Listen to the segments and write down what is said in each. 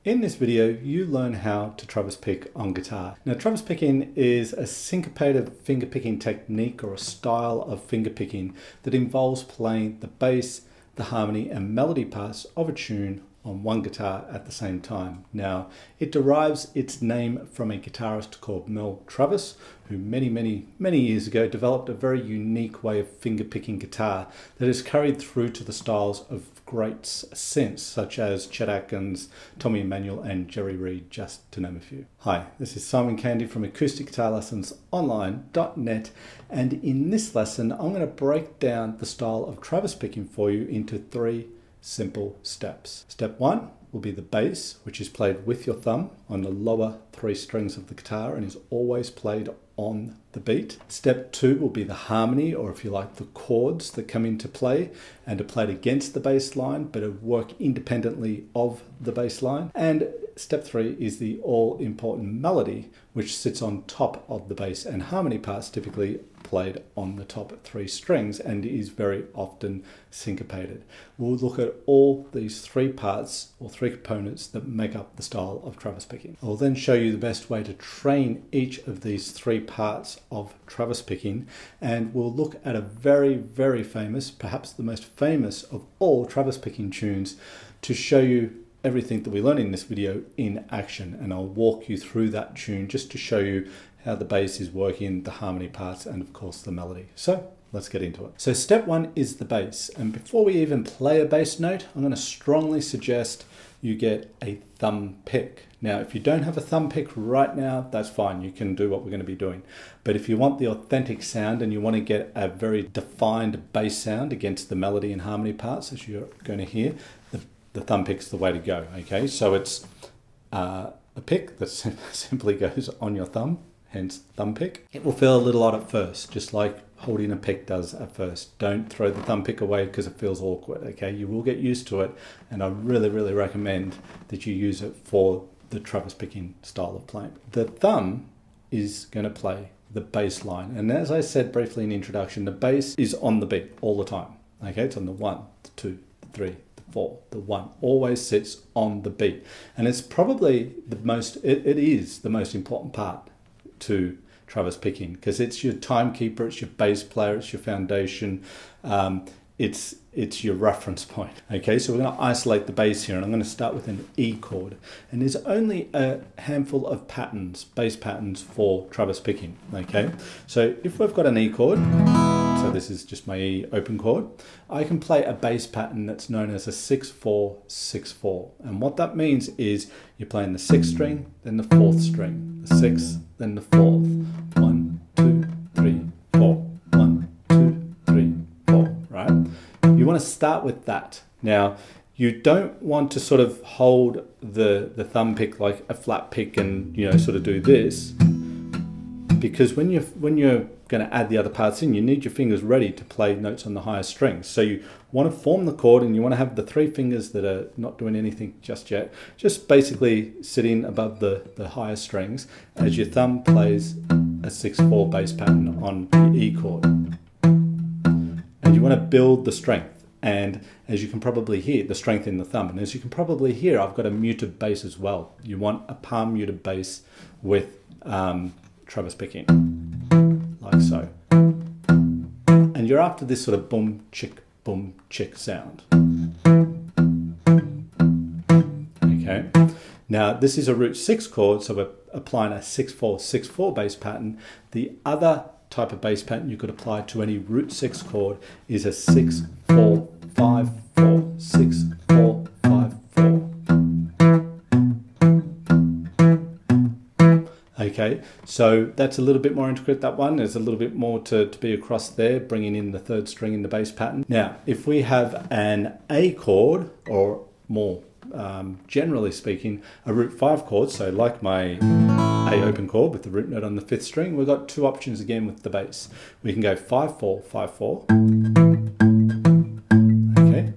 In this video, you learn how to Travis pick on guitar. Now, Travis picking is a syncopated finger picking technique or a style of finger picking that involves playing the bass, the harmony and melody parts of a tune on one guitar at the same time. Now, it derives its name from a guitarist called Merle Travis, who many years ago developed a very unique way of finger picking guitar that is carried through to the styles of greats since, such as Chet Atkins, Tommy Emmanuel and Jerry Reed, just to name a few. Hi, this is Simon Candy from Acoustic Guitar Lessons Online.net, and in this lesson I'm going to break down the style of Travis picking for you into 3 simple steps. Step 1 will be the bass, which is played with your thumb on the lower 3 strings of the guitar and is always played on the beat. Step 2 will be the harmony, or if you like, the chords that come into play and are played against the bass line but work independently of the bass line. And step 3 is the all-important melody, which sits on top of the bass and harmony parts, typically played on the top 3 strings and is very often syncopated. We'll look at all these 3 parts or 3 components that make up the style of Travis picking. I'll then show you the best way to train each of these 3 parts of Travis picking, and we'll look at a very famous, perhaps the most famous of all Travis picking tunes, to show you everything that we learn in this video in action. And I'll walk you through that tune just to show you how the bass is working, the harmony parts, and of course the melody. So let's get into it. So step 1 is the bass. And before we even play a bass note, I'm going to strongly suggest you get a thumb pick. Now, if you don't have a thumb pick right now, that's fine. You can do what we're going to be doing. But if you want the authentic sound and you want to get a very defined bass sound against the melody and harmony parts, as you're going to hear, the thumb pick's the way to go. Okay, so it's a pick that simply goes on your thumb, hence thumb pick. It will feel a little odd at first, just like holding a pick does at first. Don't throw the thumb pick away because it feels awkward. Okay, you will get used to it, and I really recommend that you use it for the Travis picking style of playing. The thumb is going to play the bass line, and as I said briefly in the introduction, the bass is on the beat all the time. Okay, it's on the 1, the 2, the 3, 4. The 1 always sits on the beat, and it's probably the most, it is the most important part to Travis picking, because it's your timekeeper, it's your bass player, it's your foundation, it's your reference point. Okay, so we're going to isolate the bass here, and I'm going to start with an E chord, and there's only a handful of patterns, bass patterns for Travis picking. Okay, so if we've got an E chord, so this is just my E open chord, I can play a bass pattern that's known as a 6-4-6-4. And what that means is you're playing the 6th string, then the 4th string, the 6th, then the 4th. 1, 2, 3, 4. 1, 2, 3, 4, right? You want to start with that. Now, you don't want to sort of hold the thumb pick like a flat pick and, you know, sort of do this, because when you're going to add the other parts in, you need your fingers ready to play notes on the higher strings. So you want to form the chord, and you want to have the 3 fingers that are not doing anything just yet, just basically sitting above the higher strings as your thumb plays a 6-4 bass pattern on the E chord. And you want to build the strength, and as you can probably hear, the strength in the thumb. And as you can probably hear, I've got a muted bass as well. You want a palm muted bass with Travis picking, like so. And you're after this sort of boom chick sound. Okay, now this is a root 6 chord, so we're applying a 6-4-6-4 bass pattern. The other type of bass pattern you could apply to any root 6 chord is a 6-4-5-4, 6-4-5-4. Okay, so that's a little bit more intricate, that one. There's a little bit more to be across there, bringing in the 3rd string in the bass pattern. Now, if we have an A chord, or more generally speaking, a root 5 chord, so like my A open chord with the root note on the 5th string, we've got 2 options again with the bass. We can go 5-4-5-4, okay,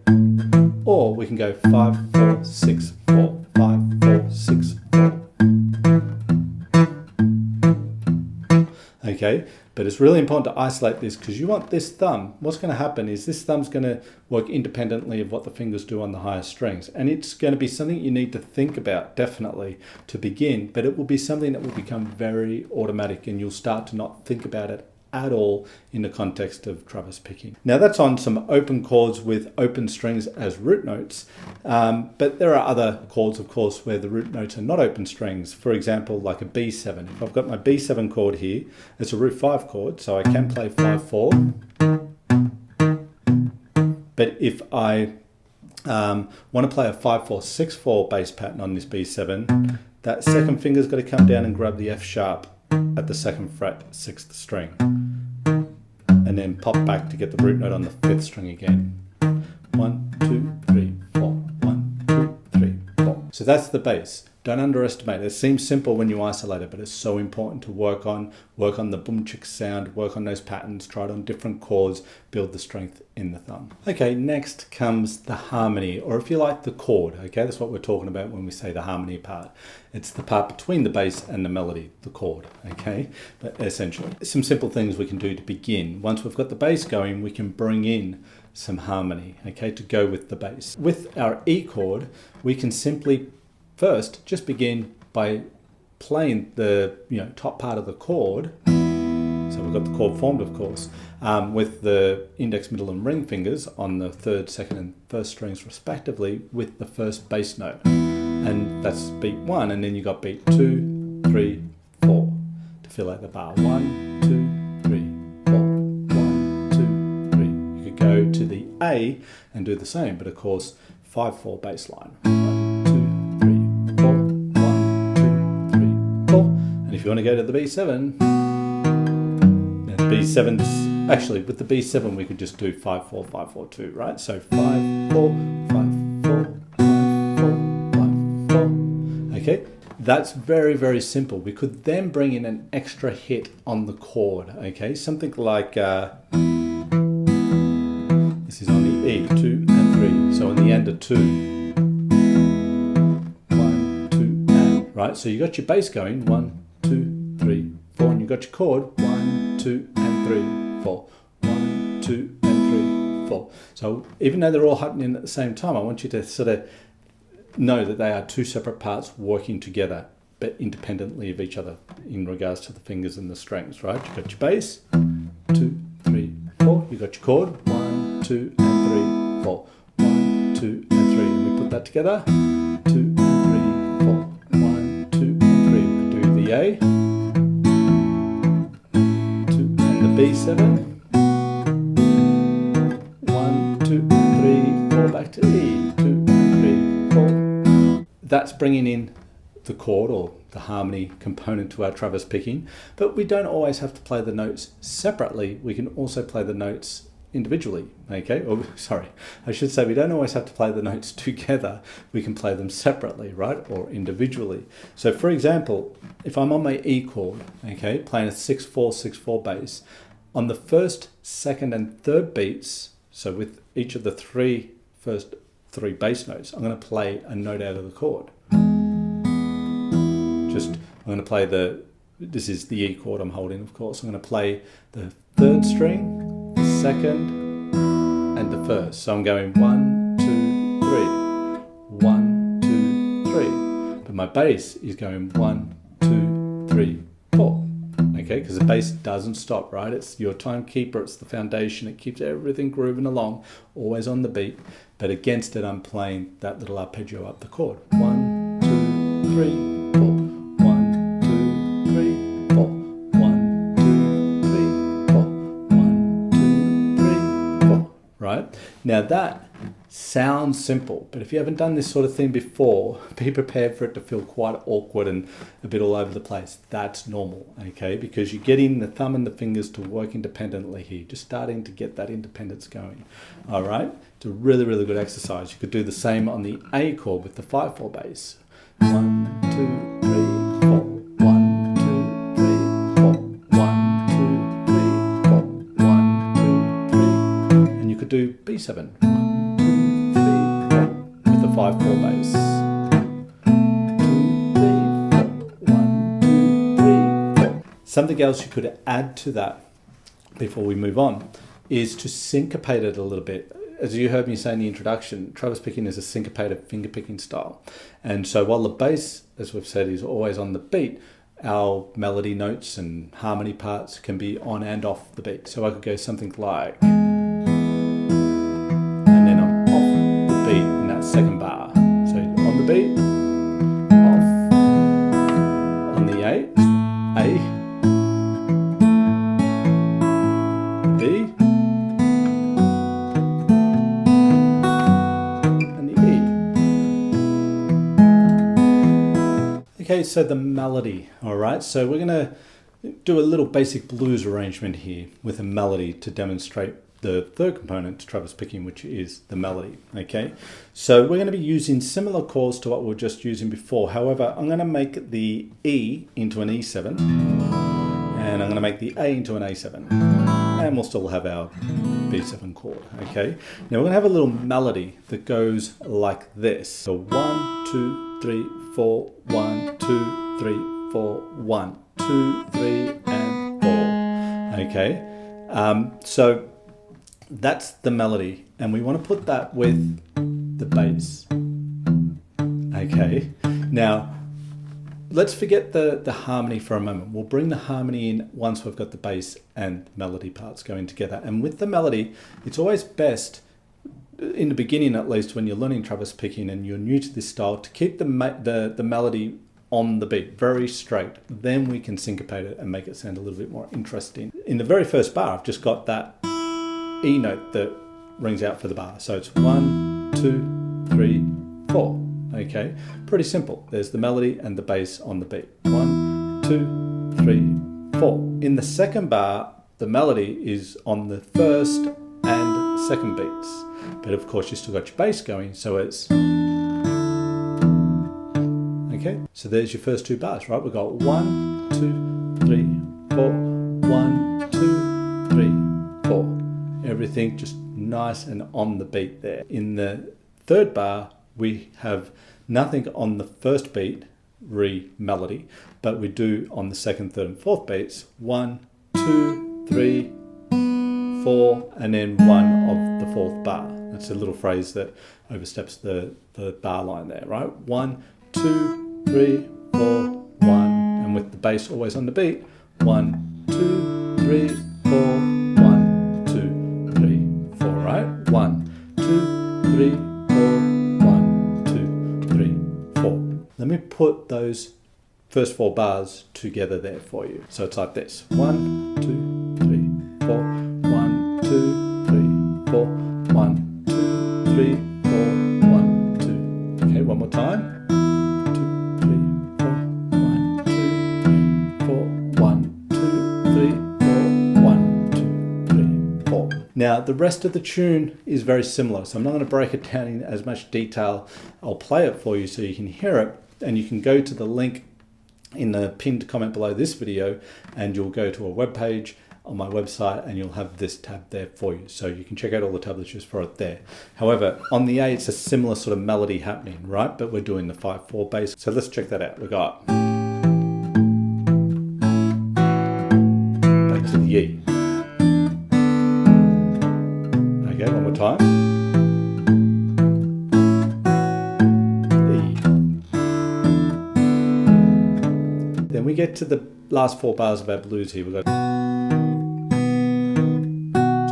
or we can go 5-4-6-4, 5-4-6-4. Okay, okay? But it's really important to isolate this because you want this thumb. What's going to happen is this thumb's going to work independently of what the fingers do on the higher strings. And it's going to be something you need to think about definitely to begin, but it will be something that will become very automatic and you'll start to not think about it at all in the context of Travis picking. Now that's on some open chords with open strings as root notes, but there are other chords, of course, where the root notes are not open strings. For example, like a B7. If I've got my B7 chord here, it's a root 5 chord, so I can play 5/4. But if I want to play a 5/4-6/4 bass pattern on this B7, that second finger's got to come down and grab the F sharp at the 2nd fret, 6th string, and then pop back to get the root note on the 5th string again. 1, 2, 3, 4. 1, 2, 3, 4. So that's the bass. Don't underestimate it. It seems simple when you isolate it, but it's so important to work on the boom chick sound, work on those patterns, try it on different chords, build the strength in the thumb. Okay, next comes the harmony, or if you like, the chord. Okay, that's what we're talking about when we say the harmony part. It's the part between the bass and the melody, the chord. Okay, but essentially, some simple things we can do to begin. Once we've got the bass going, we can bring in some harmony, okay, to go with the bass. With our E chord, we can simply first just begin by playing the top part of the chord. So we've got the chord formed, of course, with the index, middle and ring fingers on the 3rd, 2nd and 1st strings respectively with the first bass note. And that's beat 1, and then you got beat 2, 3, 4 to fill out the bar. 1, 2, 3, 4. 1, 2, 3. You could go to the A and do the same, but of course 5/4 bass line. 1, 2, 3, 4. 1, 2, 3, 4. And if you want to go to the B7, now the B7's actually with the B7 we could just do 5/4, 5/4-2, right? So 5/4, 5/4. Okay, that's very, very simple. We could then bring in an extra hit on the chord, okay? Something like, this is on the E, 2 and 3. So on the end of 2, 1, 2, and, right? So you got your bass going, 1, 2, 3, 4, and you got your chord, 1, 2, and 3, 4. 1, 2, and 3, 4. So even though they're all happening at the same time, I want you to sort of know that they are two separate parts working together, but independently of each other in regards to the fingers and the strings, right? You've got your bass, 2, 3, 4. You've got your chord, 1, 2, and 3, 4. 1, 2, and 3. And we put that together, 2, and 3, 4. 1, 2, and 3. We do the A, 2, and the B7. 1, 2, 3, 4. Back to E, 2, and 3, 4. That's bringing in the chord or the harmony component to our Travis picking, but we don't always have to play the notes separately. We can also play the notes individually, okay? Or sorry, I should say we don't always have to play the notes together. We can play them separately, right? Or individually. So for example, if I'm on my E chord, okay, playing a 6/4, 6/4 bass, on the 1st, 2nd and 3rd beats, so with each of the first three bass notes, I'm going to play a note out of the chord. I'm going to play this is the E chord I'm holding, of course. I'm going to play the 3rd string, the 2nd, and the 1st. So I'm going 1, 2, 3, 1, 2, 3. But my bass is going 1, 2, 3, 4. Okay, because the bass doesn't stop, right? It's your timekeeper, it's the foundation, it keeps everything grooving along, always on the beat. But against it, I'm playing that little arpeggio up the chord. 1, 2, 3, 4. 1, 2, 3, 4. 1, 2, 3, 4. 1, 2, 3, 4. Right? Now that sounds simple, but if you haven't done this sort of thing before, be prepared for it to feel quite awkward and a bit all over the place. That's normal, okay? Because you're getting the thumb and the fingers to work independently here, just starting to get that independence going. All right? It's a really, really good exercise. You could do the same on the A chord with the 5/4 bass. 1, 2, 3, 4. 1, 2, 3, 4. 1, 2, 3, 4. 1, 2, 3. And you could do B7. 5/4 bass. 2, 3, 4. 1, 2, 3, 4. Something else you could add to that before we move on is to syncopate it a little bit. As you heard me say in the introduction, Travis picking is a syncopated finger picking style. And so while the bass, as we've said, is always on the beat, our melody notes and harmony parts can be on and off the beat. So I could go something like, and then I'm off the beat in that second bar. So on the beat, off, on the A, B, and the E. Okay, so the melody, all right? So we're gonna do a little basic blues arrangement here with a melody to demonstrate the third component to Travis picking, which is the melody, okay? So we're gonna be using similar chords to what we were just using before. However, I'm gonna make the E into an E7, and I'm gonna make the A into an A7, and we'll still have our B7 chord, okay? Now we're gonna have a little melody that goes like this. So 1, 2, 3, 4, 1, 2, 3, 4, 1, 2, 3, and 4. Okay, so that's the melody, and we want to put that with the bass. Okay, now let's forget the harmony for a moment. We'll bring the harmony in once we've got the bass and melody parts going together. And with the melody, it's always best, in the beginning at least, when you're learning Travis picking and you're new to this style, to keep the melody on the beat very straight. Then we can syncopate it and make it sound a little bit more interesting. In the very first bar, I've just got that E note that rings out for the bar. So it's 1, 2, 3, 4. Okay, pretty simple. There's the melody and the bass on the beat. 1, 2, 3, 4. In the second bar, the melody is on the first and second beats. But of course, you still got your bass going, so it's... Okay, so there's your first two bars, right? We've got 1, 2, 3, 4, 1, 2, 3, 4. Everything just nice and on the beat there. In the third bar, we have nothing on the first beat, re melody, but we do on the second, third, and fourth beats. 1, 2, 3, 4, and then 1 of the fourth bar. That's a little phrase that oversteps the bar line there, right? 1, 2, 3, 4, 1, and with the bass always on the beat. 1, 2, 3, 4, 1, 2, 3, 4, right? 1, 2, 3, 4, 1, 2, 3, 4. Let me put those first 4 bars together there for you. So it's like this. 1, 2, 3, 4, 1, 2, 3, 4, 1, 2, 3, 4, 1, 2. Okay, one more time. 2, 3, 4, 1, 2, 3, 4, 1, 2, 3, 4, 1, 2, 3, 4. Now the rest of the tune is very similar, so I'm not going to break it down in as much detail. I'll play it for you so you can hear it, and you can go to the link in the pinned comment below this video, and you'll go to a web page on my website, and you'll have this tab there for you. So you can check out all the tablatures for it there. However, on the A, it's a similar sort of melody happening, right? But we're doing the 5/4 bass. So let's check that out. We got back to the E. Okay, one more time. E. Then we get to the last 4 bars of our blues here. We've got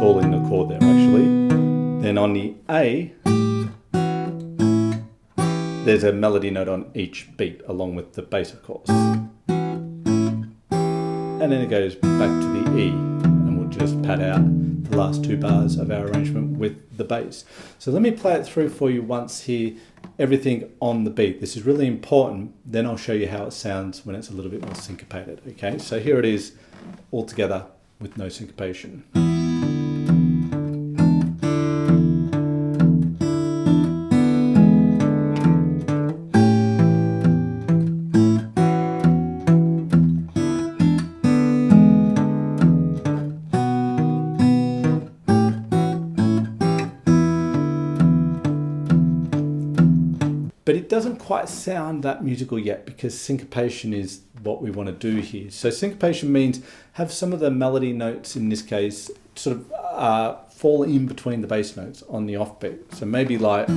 all in the chord there actually. Then on the A, there's a melody note on each beat along with the bass of course. And then it goes back to the E, and we'll just pad out the last 2 bars of our arrangement with the bass. So let me play it through for you once here, everything on the beat. This is really important. Then I'll show you how it sounds when it's a little bit more syncopated. Okay, so here it is all together with no syncopation. But it doesn't quite sound that musical yet because syncopation is what we want to do here. So syncopation means have some of the melody notes, in this case, sort of fall in between the bass notes on the offbeat. So maybe like...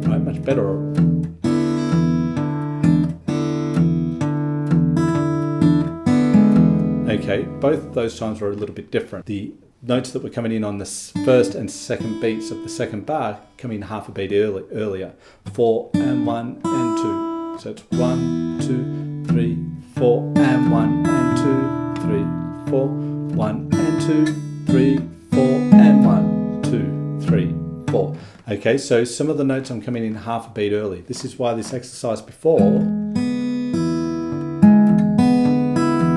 Right, much better. Okay, both of those times are a little bit different. The notes that were coming in on the first and second beats of the second bar come in half a beat earlier. 4 and 1 and 2. So it's 1, 2, 3, 4 and 1 and 2, 3, 4, 1 and 2, 3, 4 and 1, 2, 3, 4. Okay, so some of the notes I'm coming in half a beat early. This is why this exercise before,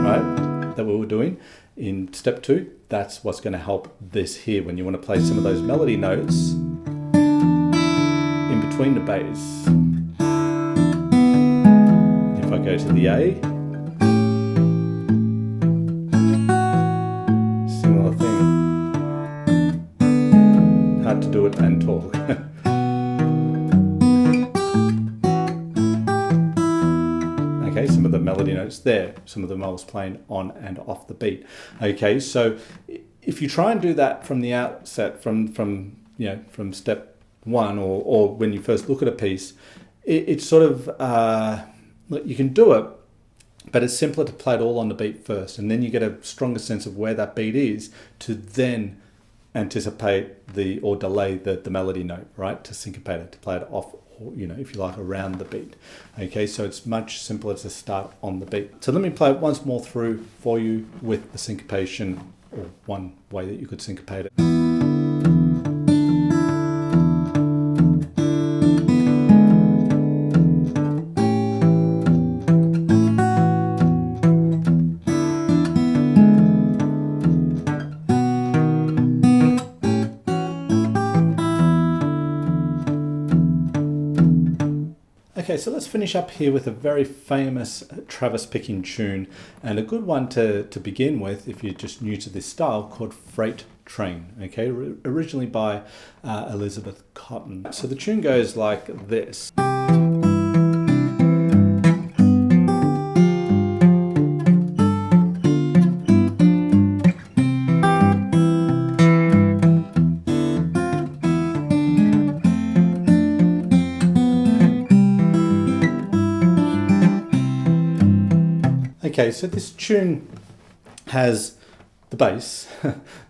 right, that we were doing in step 2, that's what's going to help this here when you want to play some of those melody notes in between the bass. If I go to the A, similar thing. Hard to do it and talk. Okay, some of the melody notes there, some of them I was playing on and off the beat. Okay, so if you try and do that from the outset, from step 1 or when you first look at a piece, it's sort of, you can do it, but it's simpler to play it all on the beat first, and then you get a stronger sense of where that beat is to then anticipate or delay the melody note, right, to syncopate it, to play it off, if you like, around the beat. Okay, so it's much simpler to start on the beat. So let me play it once more through for you with the syncopation, or one way that you could syncopate it. Okay, so let's finish up here with a very famous Travis picking tune, and a good one to begin with if you're just new to this style, called Freight Train, okay, originally by Elizabeth Cotten. So the tune goes like this. Okay, so this tune has the bass,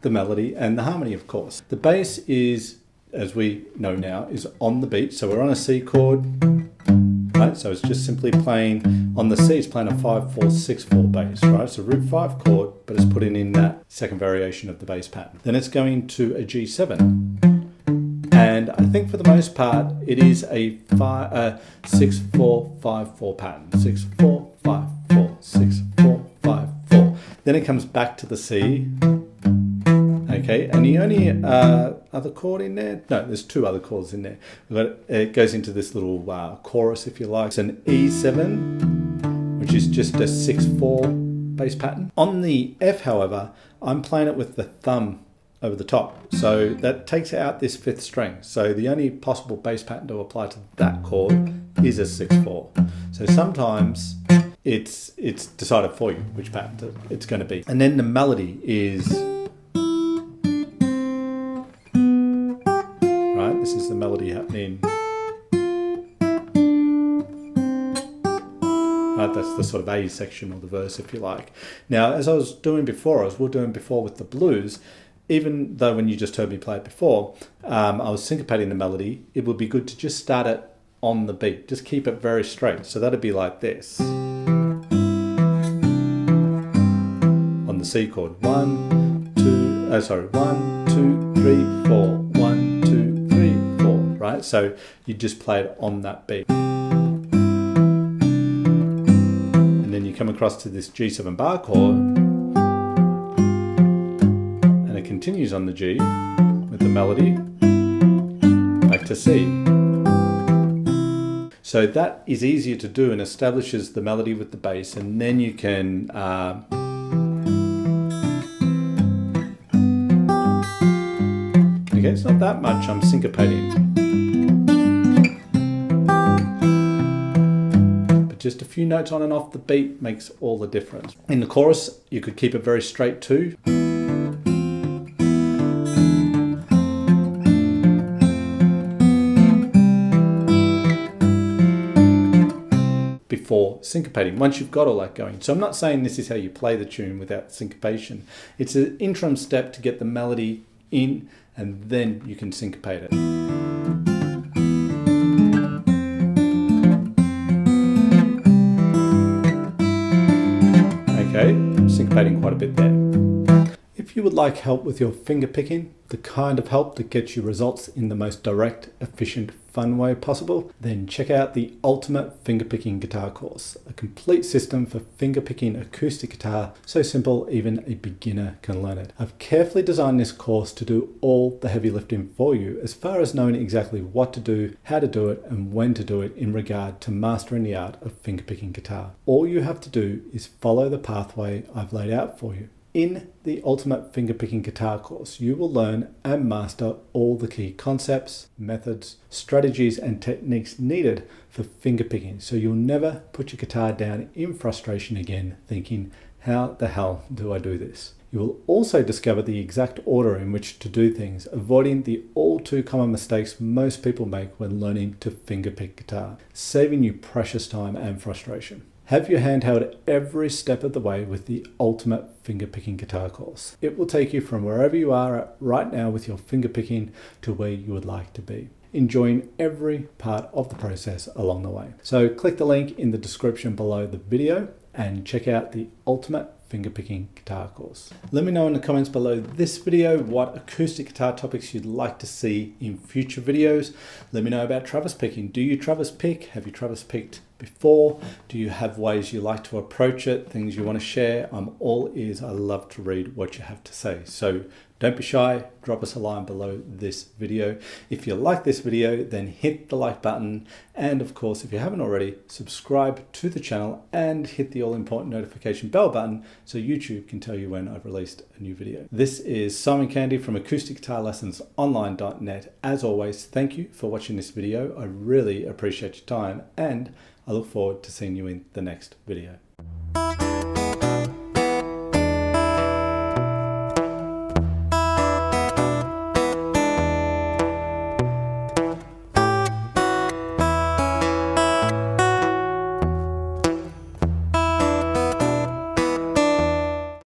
the melody, and the harmony, of course. The bass is, as we know now, is on the beat. So we're on a C chord, right? So it's just simply playing, on the C, it's playing a 5-4-6-4 bass, right? So root 5 chord, but it's putting in that second variation of the bass pattern. Then it's going to a G7. And I think for the most part, it is a 6-4-5-4 pattern. 6-4-5-4. 6-4-5-4. Then it comes back to the C. Okay, and the only other chord in there, no, there's 2 other chords in there. It goes into this little chorus, if you like. It's an E7, which is just a 6-4 bass pattern. On the F, however, I'm playing it with the thumb over the top, so that takes out this 5th string. So the only possible bass pattern to apply to that chord is a 6-4. So sometimes it's decided for you which pattern it's going to be. And then the melody is, right, this is the melody happening. Right, that's the sort of A section of the verse, if you like. Now, as I was doing before with the blues, even though when you just heard me play it before, I was syncopating the melody, it would be good to just start it on the beat. Just keep it very straight. So that'd be like this. On the C chord. 1, 2, 1, 2, 3, 4. 1, 2, 3, 4. Right? So you just play it on that beat. And then you come across to this G7 bar chord. Continues on the G with the melody back to C. So that is easier to do and establishes the melody with the bass, and then you can it's not that much I'm syncopating. But just a few notes on and off the beat makes all the difference. In the chorus, you could keep it very straight too. Before syncopating, once you've got all that going. So I'm not saying this is how you play the tune without syncopation. It's an interim step to get the melody in, and then you can syncopate it. Okay, syncopating quite a bit there. If you would like help with your finger picking, the kind of help that gets you results in the most direct, efficient, fun way possible, then check out the Ultimate Fingerpicking Guitar course, a complete system for fingerpicking acoustic guitar, so simple even a beginner can learn it. I've carefully designed this course to do all the heavy lifting for you, as far as knowing exactly what to do, how to do it, and when to do it in regard to mastering the art of fingerpicking guitar. All you have to do is follow the pathway I've laid out for you. In the Ultimate Fingerpicking Guitar course, you will learn and master all the key concepts, methods, strategies, and techniques needed for fingerpicking, so you'll never put your guitar down in frustration again, thinking, how the hell do I do this? You will also discover the exact order in which to do things, avoiding the all too common mistakes most people make when learning to fingerpick guitar, saving you precious time and frustration. Have your hand held every step of the way with the Ultimate Fingerpicking Guitar course. It will take you from wherever you are at right now with your fingerpicking to where you would like to be, enjoying every part of the process along the way. So click the link in the description below the video and check out the Ultimate Fingerpicking Guitar course. Let me know in the comments below this video what acoustic guitar topics you'd like to see in future videos. Let me know about Travis picking. Do you Travis pick? Have you Travis picked before? Do you have ways you like to approach it, things you want to share? I'm all ears. I love to read what you have to say. So don't be shy, drop us a line below this video. If you like this video, then hit the like button. And of course, if you haven't already, subscribe to the channel and hit the all important notification bell button so YouTube can tell you when I've released a new video. This is Simon Candy from acousticguitarlessonsonline.net. As always, thank you for watching this video. I really appreciate your time, and I look forward to seeing you in the next video.